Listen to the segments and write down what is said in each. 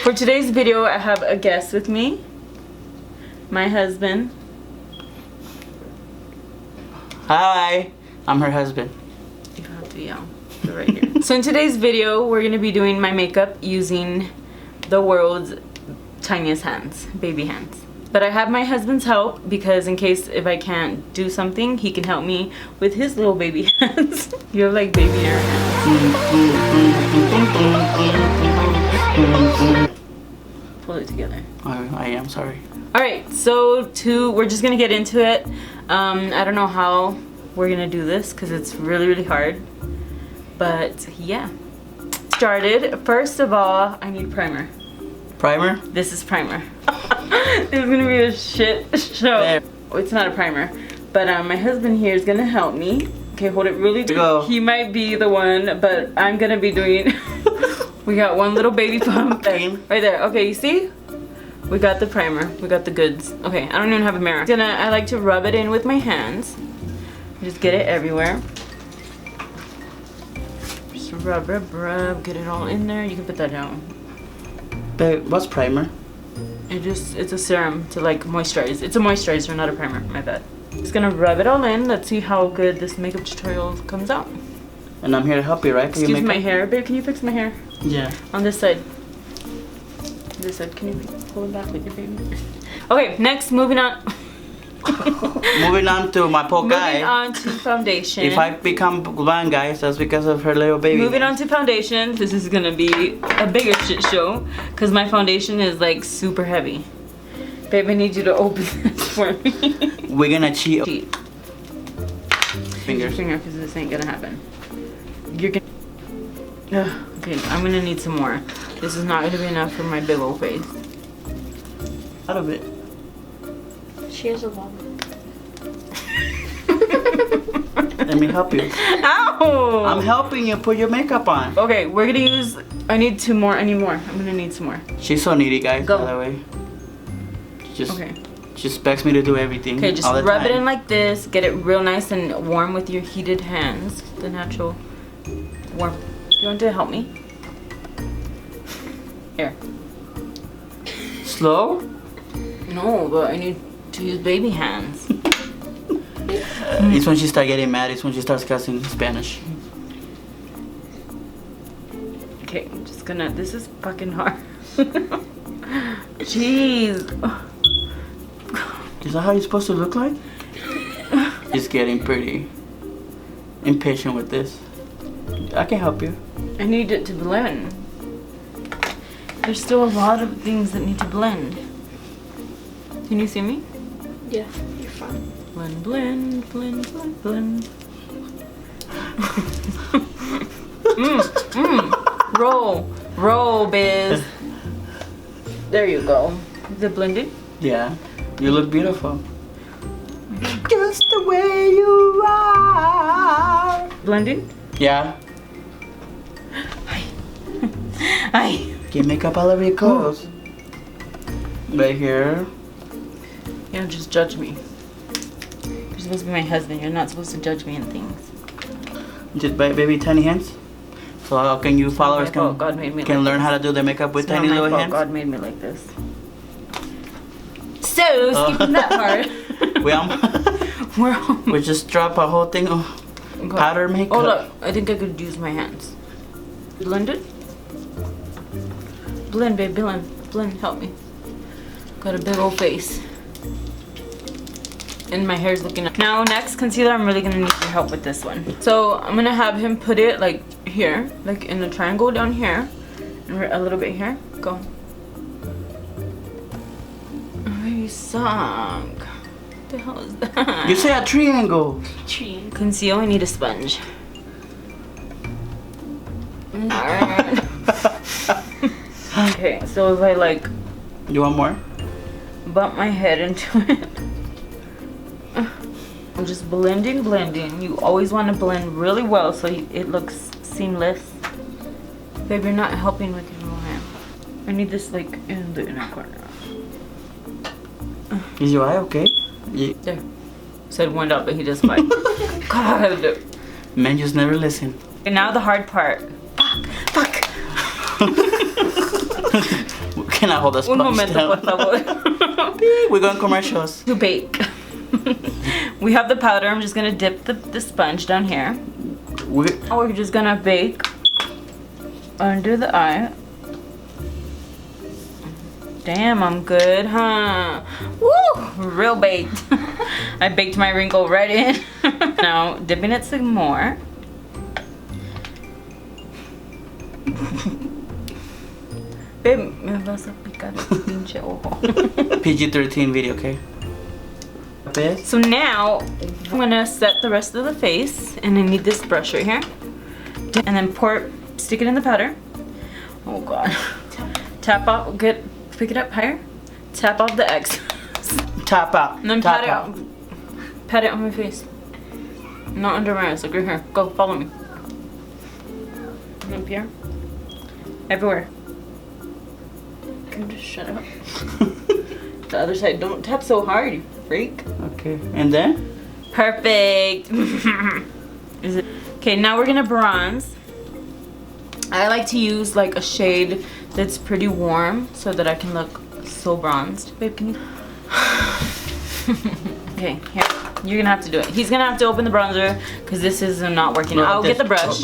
For today's video, I have a guest with me. My husband. Hi, I'm her husband. You have to yell. They're right here. So in today's video, we're going to be doing my makeup using the world's tiniest hands, baby hands. But I have my husband's help because in case if I can't do something, he can help me with his little baby hands. You have like baby air hands. Pull it together. I am sorry. Alright, so we're just gonna get into it. I don't know how we're gonna do this because it's really hard. But yeah. Started. First of all, I need primer. Primer? This is primer. This is gonna be a shit show. There. It's not a primer. But my husband here is gonna help me. Okay, hold it really Go. He might be the one, but I'm gonna be doing we got one little baby pump right there. Okay, you see? We got the primer. We got the goods. Okay, I don't even have a mirror. I like to rub it in with my hands. Just get it everywhere. Just rub, get it all in there. You can put that down. Babe, what's primer? It's a serum to like moisturize. It's a moisturizer, not a primer. My bad. Just gonna rub it all in. Let's see how good this makeup tutorial comes out. And I'm here to help you, right? Excuse my hair, babe. Can you fix my hair? Yeah. On this side. This side. Can you pull it back with your baby? Okay. Next, moving on. Moving on to my poor guy. Moving on to foundation. If I become blind, guys, that's because of her little baby. Moving on to foundation. This is gonna be a bigger shit show because my foundation is like super heavy. Babe, I need you to open this for me. We're gonna cheat. Fingers. Finger, because this ain't gonna happen. You're gonna. Okay, I'm gonna need some more. This is not gonna be enough for my big old face. Out of it. She has a lot. Let me help you. Ow! I'm helping you put your makeup on. Okay, we're gonna use. I need two more. I need more. I'm gonna need some more. She's so needy, guys. Go. By the way. Okay. She expects me to do everything. Okay, just all the rub time. it in like this. Get it real nice and warm with your heated hands. The natural warm. Do you want to help me? Here. Slow? No, but I need to use baby hands. It's when she starts getting mad. It's when she starts cussing Spanish. Okay, I'm just gonna. This is fucking hard. Jeez. Is that how you're supposed to look like? She's getting pretty impatient with this. I can help you. I need it to blend. There's still a lot of things that need to blend. Can you see me? Yeah, you're fine. Blend, blend, blend, blend, blend. Roll, biz. There you go. Is it blended? Yeah, you look beautiful. Just the way you are. Blended? Yeah. Ay. Get makeup all over your clothes. Right here. You don't just judge me. You're supposed to be my husband. You're not supposed to judge me in things. Just baby tiny hands. So how can you followers God made me can like learn this. how to do their makeup with It's not tiny my little fault hands? God made me like this. So, skipping that part. We just drop a whole thing of powder makeup. Oh look, I think I could use my hands. Blend it? Blend, babe, blend, help me. Got a big old face. And my hair's looking up. Now next concealer, I'm really gonna need your help with this one. So I'm gonna have him put it like here, like in a triangle down here. And a little bit here. Go. Oh, you suck. What the hell is that? You say a triangle. Conceal, I need a sponge. Alright. Okay, so if I like You want more? bump my head into it. I'm just blending. You always want to blend really well so it looks seamless. Babe, you're not helping with your little hand. I need this like in the inner corner. Is your eye okay? Yeah. There. Said one up, but he just like, God. Men just never listen. And now the hard part. Fuck. cannot hold a Un sponge momento, down. por favor. We're going commercials. To bake. We have the powder. I'm just gonna dip the sponge down here. We're just gonna bake under the eye. Damn, I'm good, huh? Woo! Real baked. I baked my wrinkle right in. Now, dipping it some more. Babe, me vas a picar el pinche ojo. PG-13 video, okay? So now, I'm gonna set the rest of the face, and I need this brush right here. And then stick it in the powder. Oh God. Tap off, pick it up higher. Tap off the excess. Tap out. And then pat it out. Pat it on my face. Not under my eyes, like right here. Go, follow me. And up here. Everywhere. Can you just shut up? The other side, don't tap so hard, you freak. Okay, and then? Perfect. Is it? Okay, now we're gonna bronze. I like to use like a shade that's pretty warm so that I can look so bronzed. Babe, can you? Okay, here. You're gonna have to do it. He's gonna have to open the bronzer because this is not working. No, I'll get the brush.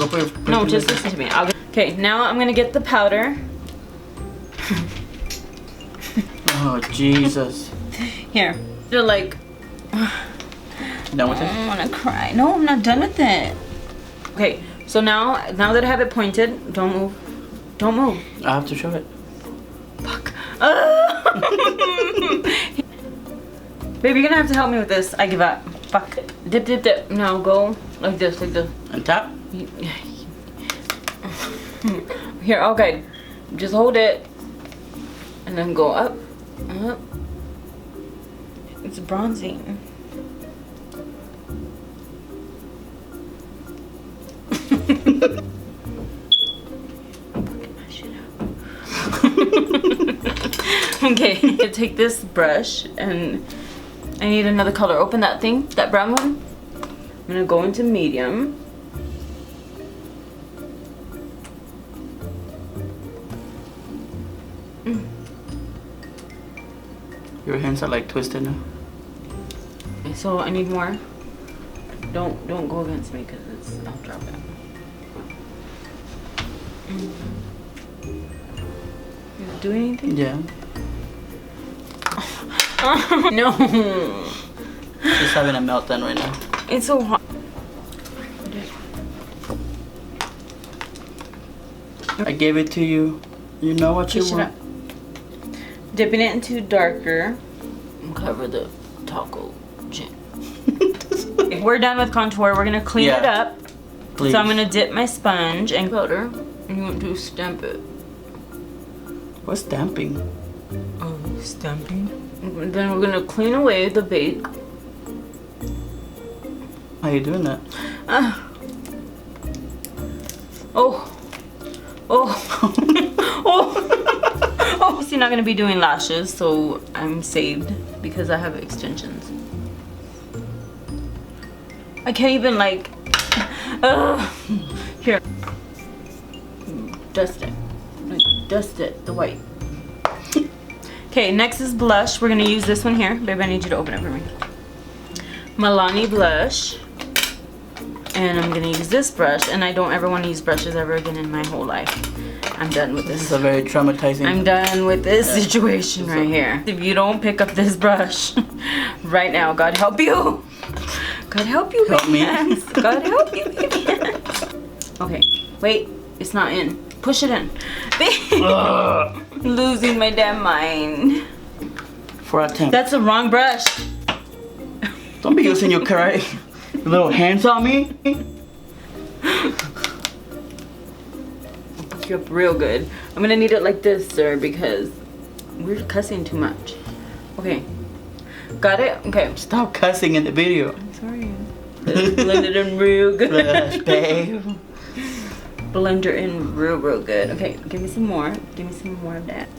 No, just listen to me. Okay, now I'm gonna get the powder. Oh, Jesus. Here. They're like, Done with it? I wanna cry. No, I'm not done with it. Okay, so now that I have it pointed, don't move. Don't move. I have to show it. Fuck. Baby, you're gonna have to help me with this. I give up. Fuck. Dip, dip, dip. No, go like this, like this. And tap? Here, okay. Just hold it. And then go up. Up. It's bronzing. Okay, take this brush and I need another color. Open that thing, that brown one. I'm gonna go into medium. Your hands are like twisted now. So I need more. Don't go against me because I'll drop it. You doing anything? Yeah. No. She's having a meltdown right now. It's so hot. I gave it to you. You know what you want. Dipping it into darker. Cover the taco chin. We're done with contour. We're gonna clean it up. Please. So I'm gonna dip my sponge and powder. And you want to stamp it. What's stamping? Oh, stamping. And then we're gonna clean away the bake. How you doing that? Oh. Oh. See, not gonna be doing lashes, so I'm saved because I have extensions. I can't even like. Here. Dust it. Dust it. The white. Okay, next is blush. We're gonna use this one here. Babe, I need you to open it for me. Milani blush. And I'm gonna use this brush, and I don't ever want to use brushes ever again in my whole life. I'm done with this. This is a very traumatizing. I'm done with this situation right here. If you don't pick up this brush right now, God help you. God help you, help me. God help you, baby hands. Okay, wait, it's not in. Push it in. Losing my damn mind. 4 out of 10. That's the wrong brush. Don't be using your little hands on me. I'll pick you up real good. I'm gonna need it like this, sir, because we're cussing too much. Okay. Got it? Okay. Stop cussing in the video. I'm sorry. Blend it in real good. Flash, babe. Blend it in real good. Okay, give me some more. Give me some more of that.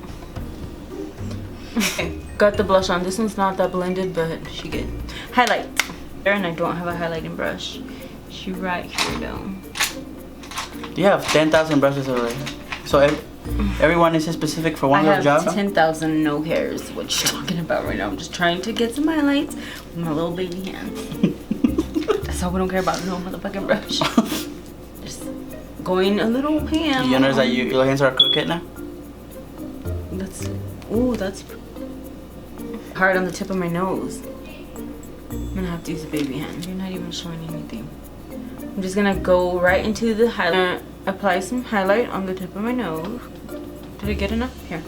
Okay, got the blush on. This one's not that blended, but she good. Highlight. And I don't have a highlighting brush. She right here though. You have 10,000 brushes already. So Everyone is specific for one I little job. have 10,000 no hairs. What you talking about right now? I'm just trying to get some highlights with my little baby hands. That's all we don't care about. No motherfucking brush. Just going a little ham. You notice that your hands are crooked now? That's hard on the tip of my nose. I'm gonna have to use a baby hand. You're not even showing anything. I'm just gonna go right into the highlight. Apply some highlight on the tip of my nose. Did I get enough? Here.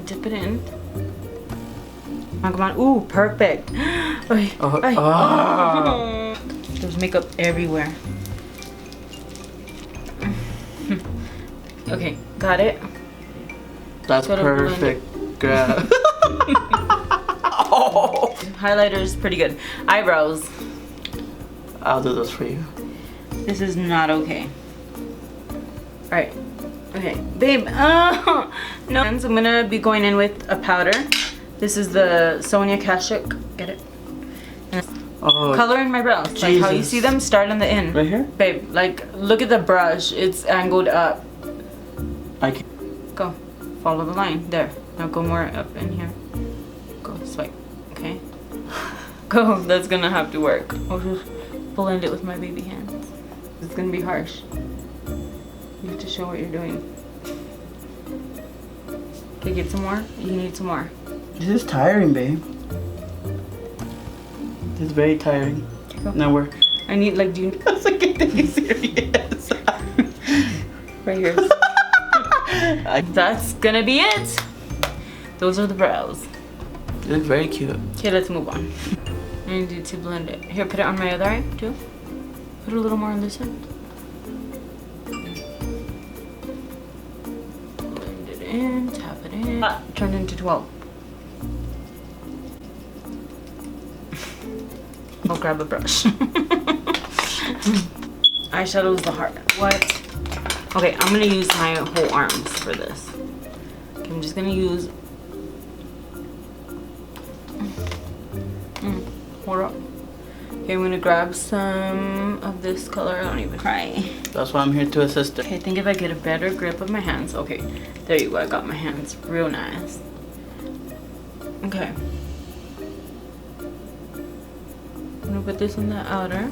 Dip it in. Come on. Ooh, perfect. There's makeup everywhere. Okay, got it. That's perfect. Grab. Oh. Highlighter is pretty good. Eyebrows. I'll do those for you. This is not okay. Alright. Okay. Babe. Oh, no. I'm gonna be going in with a powder. This is the Sonia Kashuk. Get it? Oh, color in my brows. Jesus. Like how you see them start on the end. Right here? Babe, like look at the brush. It's angled up. I can. Go. Follow the line. There. Now go more up in here. Go. Swipe. Okay. Go. That's gonna have to work. I'll just blend it with my baby hands. It's gonna be harsh. You have to show what you're doing. Okay, get some more. You need some more. This is tiring, babe. This is very tiring. Okay, go. Now work. I need like, do you? I was like, are you serious? Right here. That's gonna be it. Those are the brows. You look very cute. Okay, let's move on. I need you to blend it. Here, put it on my other eye too. Put a little more on this end. Blend it in, tap it in. Turn it into 12. I'll grab a brush. Eyeshadow is the hard. What? Okay, I'm gonna use my whole arms for this. Okay, I'm just gonna use. Hold up. Okay, I'm gonna grab some of this color. I don't even try. That's why I'm here to assist her. Okay, I think if I get a better grip of my hands. Okay, there you go. I got my hands real nice. Okay. I'm gonna put this in the outer.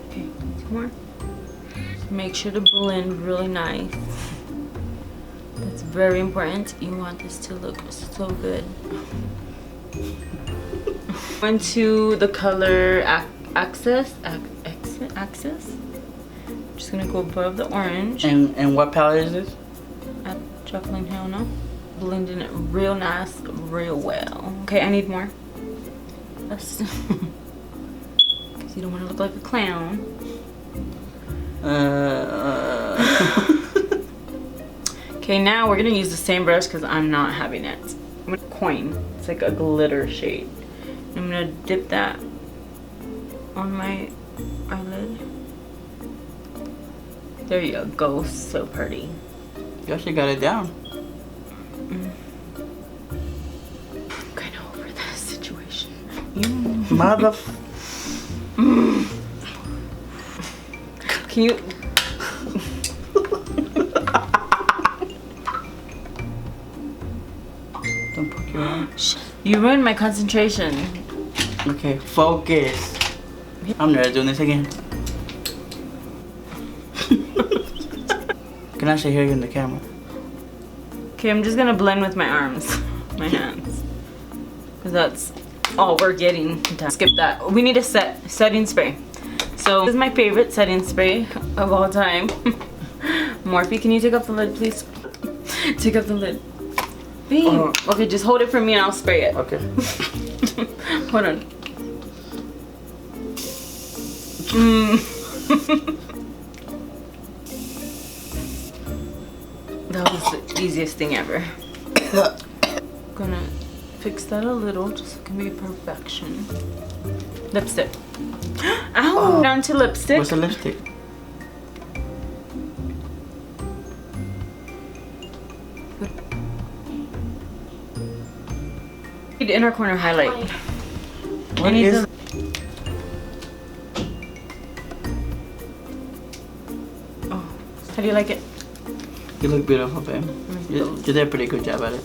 Okay, two more. Make sure to blend really nice. That's very important. You want this to look so good. Went to the color Access. Just gonna go above the orange. And what palette is this? At Jacqueline Hill, no? Blending it real nice, real well. Okay, I need more. Because you don't want to look like a clown. Okay, now we're gonna use the same brush because I'm not having it. I'm gonna coin. It's like a glitter shade. I'm gonna dip that on my eyelid. There you go. So pretty. You actually got it down. I'm kind of over this situation. Mother. Can you? Don't poke your eye. You ruined my concentration. Okay, focus. I'm never doing this again. Can I actually hear you in the camera? Okay, I'm just gonna blend with my arms, my hands, because that's all we're getting. Skip that. We need a setting spray. So this is my favorite setting spray of all time. Morphe, can you take off the lid, please? Take off the lid. Babe. Okay, just hold it for me and I'll spray it. Okay. Hold on. That was the easiest thing ever. Gonna fix that a little, just so it can be perfection. Lipstick. Ow! Down to lipstick. What's the lipstick? The inner corner highlight. What is? do you like it? You look beautiful, babe. You did a pretty good job at it.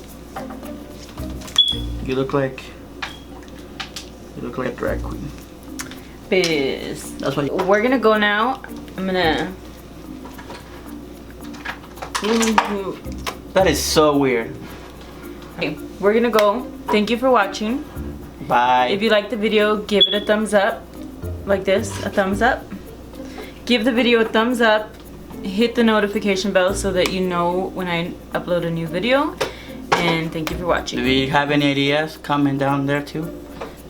You look like a drag queen. Biz. That's why. We're gonna go now. I'm gonna. That is so weird. Okay, we're gonna go. Thank you for watching. Bye. If you like the video, give it a thumbs up. Like this, a thumbs up. Give the video a thumbs up. Hit the notification bell so that you know when I upload a new video. And thank you for watching. If you have any ideas, comment down there too.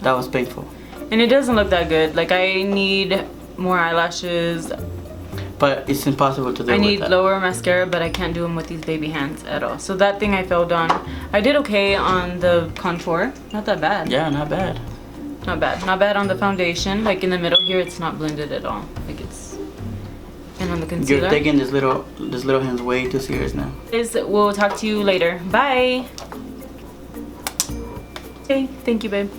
That was painful. And it doesn't look that good. Like, I need more eyelashes. But it's impossible to do. I with need that. lower mascara, but I can't do them with these baby hands at all. So that thing I failed on. I did okay on the contour. Not that bad. Yeah, not bad. Not bad. Not bad on the foundation. Like in the middle here, it's not blended at all. Like it's. And on the concealer. You're taking this little hands way too serious now. We'll talk to you later. Bye. Okay. Thank you, babe.